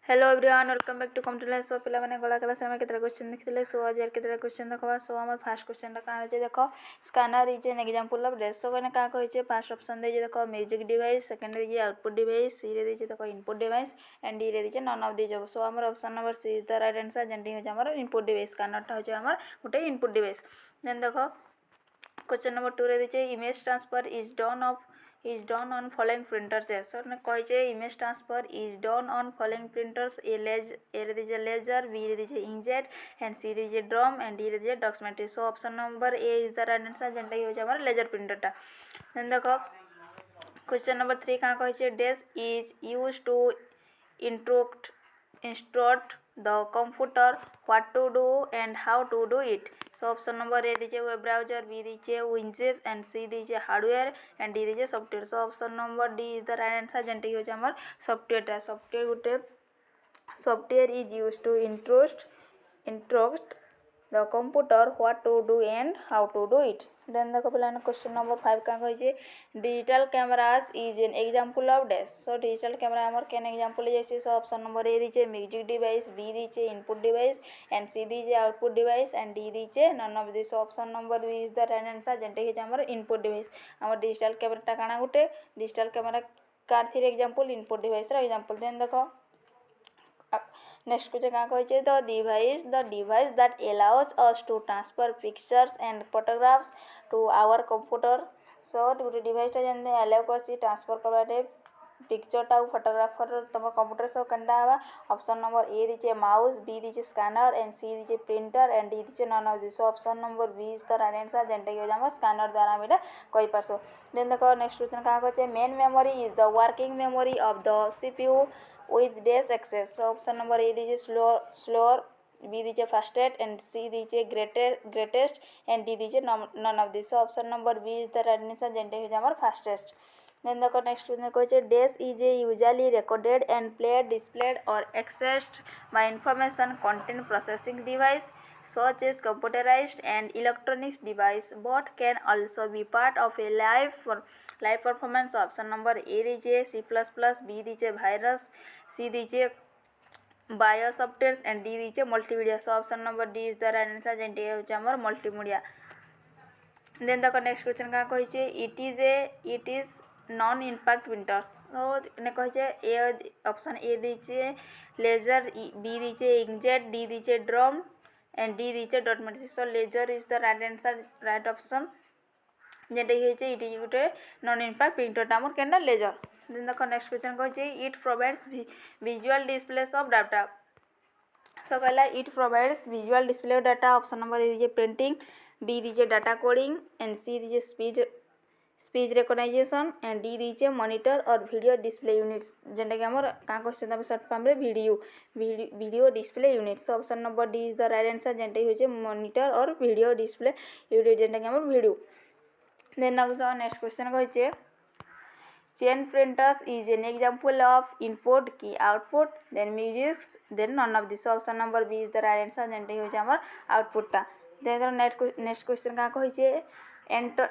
Hello everyone welcome back to computer so पिला माने गला क्लास में केतरा क्वेश्चन देखिले सो आज केतरा क्वेश्चन देखबा सो हमर फर्स्ट क्वेश्चन का है देखो scanner is an example of dash so कने का कहै छै फर्स्ट ऑप्शन दे देखो म्यूजिक डिवाइस सेकंड दे आउटपुट डिवाइस सी रे दे देखो इनपुट डिवाइस एंड डी रे दे नन ऑफ दिस सो हमर option number C is the right answer जेंटी हो हमर इनपुट डिवाइस स्कैनर ता हो हमर गुटे इनपुट डिवाइस देन देखो क्वेश्चन नंबर 2 रे दे image transfer is done on following printers so ने कहि छै image transfer is done on following printers a laser b रे दे inkjet and c रे दे drum and d रे दे documentary so option number A is the right answer जेंटा हो हमर लेजर प्रिंटर ता देन देखो क्वेश्चन नंबर 3 का कहि छै dash is used to instruct the computer what to do and how to do it so option number a दीजिए web browser b दीजिए winzip and c दीजिए hardware and d दीजिए software so option number d is the right answer जेंटी हो हमर software ता software गुटे software is used to instruct the computer what to do and how to do it then देखो पहला question number 5 का कहि छै digital cameras is an example of dash so digital camera हमर केन एग्जांपल जैसे सो ऑप्शन नंबर ए दीजिए music device B दीजिए इनपुट डिवाइस एंड सी दीजिए आउटपुट डिवाइस एंड डी दीजिए none of this option number B is the right answer जेंटे कि हमर इनपुट डिवाइस हमर डिजिटल कैमरा ता काना गुटे डिजिटल कैमरा कार थी एग्जांपल इनपुट डिवाइस रो एग्जांपल देन देखो next question का कहि छै the device that allows us to transfer pictures and photographs to our computer so गुटे डिवाइस ता जने अलाउ करसी ट्रांसफर करबाटे पिक्चर टा फोटोग्राफर तम कंप्यूटर सो कंडा हवा ऑप्शन नंबर ए दीजिए माउस बी दीजिए स्कैनर एंड सी दीजिए प्रिंटर एंड डी दीजिए none of this option number B is the right answer जेंटे कि हम स्कैनर द्वारा हम कहि परसो देन देखो नेक्स्ट क्वेश्चन का कहै छै main memory is the working memory of the CPU with dash access so option number a दीजिए slower b दीजिए fastest and c दीजिए greatest and d दीजिए none of this so option number b is the right answer जेंटे हो हमर fastest then देखो next question कहै छै dash is a usually recorded and played displayed or accessed by information content processing device such as computerized and electronics device but can also be part of a live performance option number a दीजिए c++ b दीजिए virus c दीजिए bio software and D दीजिए multimedia so option number D is the right answer जेंटे हो हमर multimedia then देखो next question का कहि छै it is non impact printers so ने कहि छै ए ऑप्शन ए दीजिए लेजर बी दीजिए इंकजेट डी दीजिए ड्रम एंड डी दीजिए dot matrix so laser is the right answer right option जेंटे कि छै इट इज गुटे नॉन इम्पैक्ट प्रिंटर ता हमर केना लेजर देन देखो नेक्स्ट क्वेश्चन कहि छै it provides visual displays of data so कहला it provides visual display of data option number A दीजिए प्रिंटिंग बी दीजिए डाटा कोडिंग एंड सी दीजिए स्पीच रिकॉग्नाइजेशन एंड डी दीजिए मॉनिटर और वीडियो डिस्प्ले यूनिट्स जेंटा कि हमर का क्वेश्चन तब शॉर्ट फॉर्म रे video display unit so option number D is the right answer जेंटा हो छै मॉनिटर और वीडियो डिस्प्ले यूनिट जेंटा कि हमर वीडियो देन नेक्स्ट क्वेश्चन कहै छै chain printers is an example of input key output then music then none of this option number b is the right answer जेंटे हो हमर आउटपुट ता then next question का कहै छै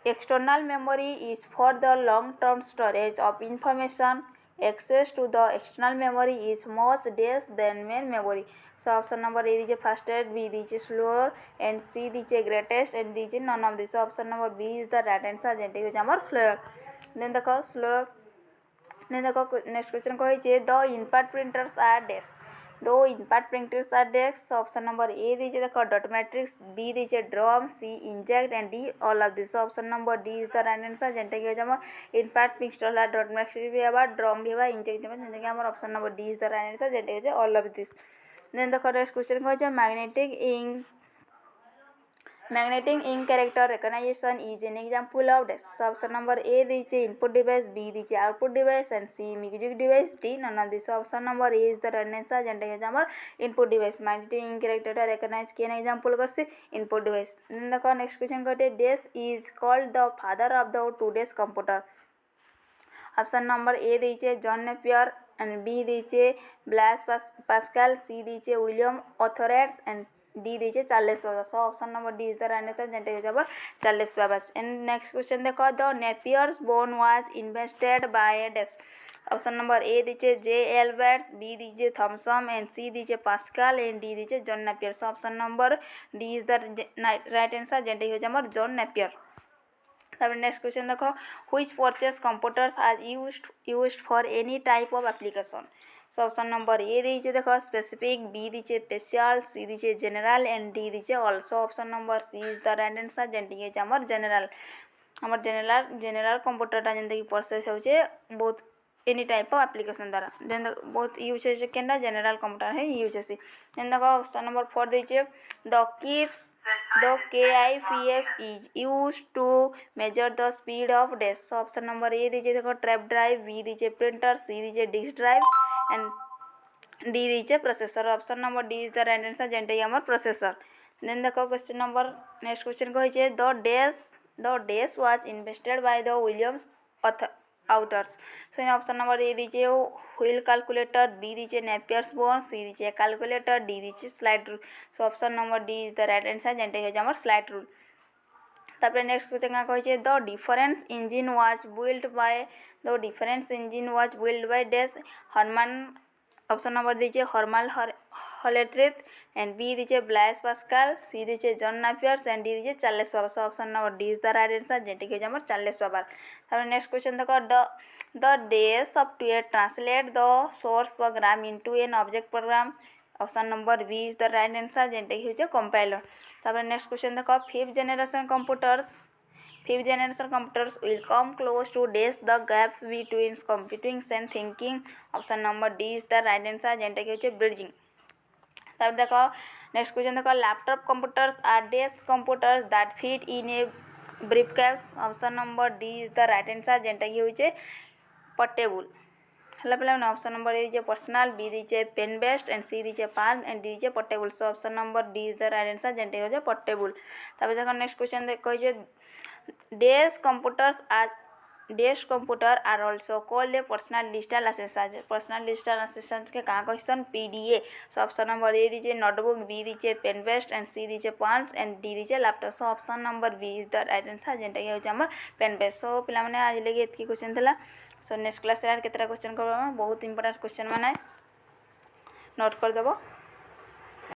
external memory is for the long term storage of information access to the external memory is much less than main memory so option number a दीजिए fastest b दीजिए slower and c दीजिए greatest and दीजिए none of this option number b is the right answer जेंटे हो हमर slower then देखो next question कहै छै the input printers are dash दो input printers are dash so option number A दीजिए देखो डॉट मैट्रिक्स बी दीजिए drum C inkjet and D all of this option number D is the right answer जेंटे कि हम input printer dot matrix भी हवा drum भी हवा इंजेक्ट भी जेंटे कि हमर option number D is the right answer जेंटे कि ऑल ऑफ दिस देन देखो नेक्स्ट क्वेश्चन कहै छै Magnetic ink character recognition is an example of this. So option number A दीजिए input device, B दीजिए output device and C music device, D none of this. Option number A is the right answer. जेंटे कि हमर input device magnetic ink character recognize किए example करसे input device. then देखो next question कहते dash is called the father of the today's computer. Option number A दीजिए John Napier and B दीजिए Blaise Pascal C दीजिए William Oughtreds and D दीजिए Charles Babbage so option number D is the right answer जेंटे हो जबर Charles Babbage and next question देखो the Napier's bone was invented by dash option number A दीजिए J Alberts, B दीजिए Thomson and सी दीजिए Pascal and D दीजिए John Napier. So option number D is the right answer जेटा कि हमर John Napier. तब next question देखो which purpose computers are used for any type of application. So option number A दीजिए देखो specific, B दीजिए special, C दीजिए general and D दीजिए also. Option number C is the right answer जेटा कि हमर general. हमर जनरल कंप्यूटरटा जेनता कि प्रोसेस होचे बहुत एनी टाइप ऑफ एप्लीकेशन द्वारा देन बहुत यूज होचे केनरा जनरल कंप्यूटर है यूज होसी। देन देखो ऑप्शन नंबर 4 दीजिए the KIPS is used to measure the speed of dash। so option number A दीजिए देखो ट्रैप ड्राइव, बी दीजिए प्रिंटर, सी दीजिए डिस्क ड्राइव एंड डी दीजिए processor. Option number D is the right answer जेनटा कि हमर processor. Then देखो question number next question कहिजे the dash was invented by the Williams Oughtreds. So in option number A दीजिए wheel calculator, B दीजिए Napier's bone, C दीजिए calculator, D दीजिए slide rule. So option number D is the right answer जेनटा कि हमर slide rule. तापर next question का कहिजे the difference engine was build by dash Herman. Option number दीजिए हर्मल हॉलेट्रिथ एंड बी दीजिए ब्लाइस पास्कल, सी दीजिए John Napier's and D दीजिए Charles Babbage. So option number D is the right answer जेटा कि हमर Charles Babbage. तापर next question देखो the dash software translate the source program into an object programme. Option number B is the right answer जेनटा कि होचे compiler. तापर next question देखो fifth generation computers will come close to dash the gap between computing and thinking। Option number D is the right answer जेनटा कि होचे bridging. तब देखो नेक्स्ट क्वेश्चन देखो laptop computers are dash computers that fit in a briefcase. Option number D is the right answer जेनटा कि होचे portable. हला पे ऑप्शन नंबर ए दीजिए पर्सनल, बी दीजिए पेन बेस्ड एंड सी दीजिए पान एंड डी दीजिए portable. So option number D is the right answer जेनटा कि होचे पोर्टेबल। तब देखो नेक्स्ट क्वेश्चन कहिजे dash computer are also called a personal digital assistant. Personal digital assistant के कहाँ question PDA. So option number A दीजिए नोटबुक, बी दीजिए पेन बेस्ड एंड सी दीजिए पांच एंड डी दीजिए laptop. So option number B is the right answer जेनटा कि होचे हमर पेन बेस्ड। सो पिला माने आज लगे एतकी क्वेश्चन थिला। सो नेक्स्ट क्लास रे केतरा क्वेश्चन करबा बहुत इंपोर्टेंट क्वेश्चन माने नोट कर देबो।